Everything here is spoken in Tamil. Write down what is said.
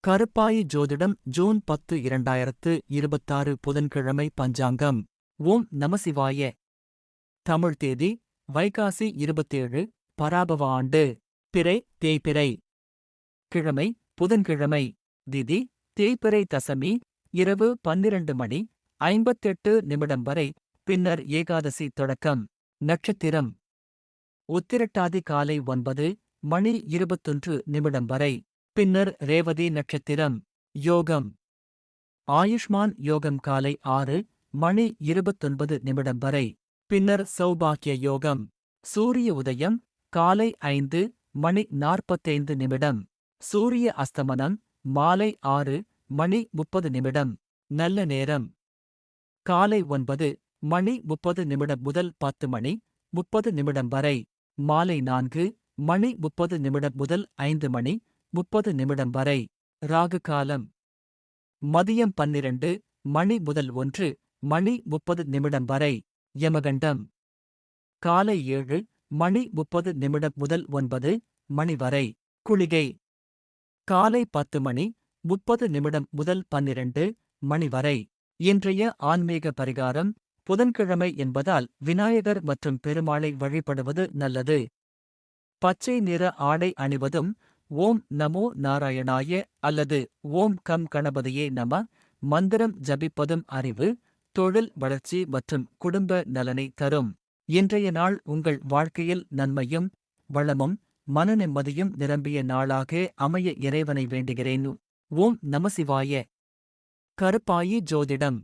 கருப்பாயி ஜோதிடம் ஜூன் 10 2026 புதன்கிழமை பஞ்சாங்கம். ஓம் நமசிவாய. தமிழ் தேதி வைகாசி 27 பராபவ ஆண்டு பிறை தேய்பிறை. கிழமை புதன்கிழமை. திதி தேய்பிறை தசமி இரவு 12 மணி 58 வரை, பின்னர் ஏகாதசி தொடக்கம். நட்சத்திரம் உத்திரட்டாதி காலை 9 மணி 21 வரை, பின்னர் ரேவதி நட்சத்திரம். யோகம் ஆயுஷ்மான் யோகம் காலை 6 மணி 29 வரை, பின்னர் சௌபாக்கிய யோகம். சூரிய உதயம் காலை 5 மணி 45. சூரிய அஸ்தமனம் மாலை 6 மணி 30. நல்ல நேரம் காலை 9 மணி 30 முதல் 10 மணி 30 வரை, மாலை 4 மணி 30 முதல் 5 மணி 30 வரை. ராகு காலம் மதியம் 12 மணி முதல் 1 மணி 30 வரை. யமகண்டம் காலை 7 மணி 30 முதல் 9 மணி வரை. குளிகை காலை 10 மணி 30 முதல் 12 மணி வரை. இன்றைய ஆன்மீக பரிகாரம். புதன்கிழமை என்பதால் விநாயகர் மற்றும் பெருமாளை வழிபடுவது நல்லது. பச்சை நிற ஆடை அணிவதும், ஓம் நமோ நாராயணாய அல்லது ஓம் கம் கணபதியே நம மந்திரம் ஜபிப்பதும் அறிவு, தொழில் வளர்ச்சி மற்றும் குடும்ப நலனை தரும். இன்றைய நாள் உங்கள் வாழ்க்கையில் நன்மையும் வளமும் மன நிம்மதியும் நிரம்பிய நாளாக அமைய இறைவனை வேண்டுகிறேன். ஓம் நமசிவாய. கருப்பாயி ஜோதிடம்.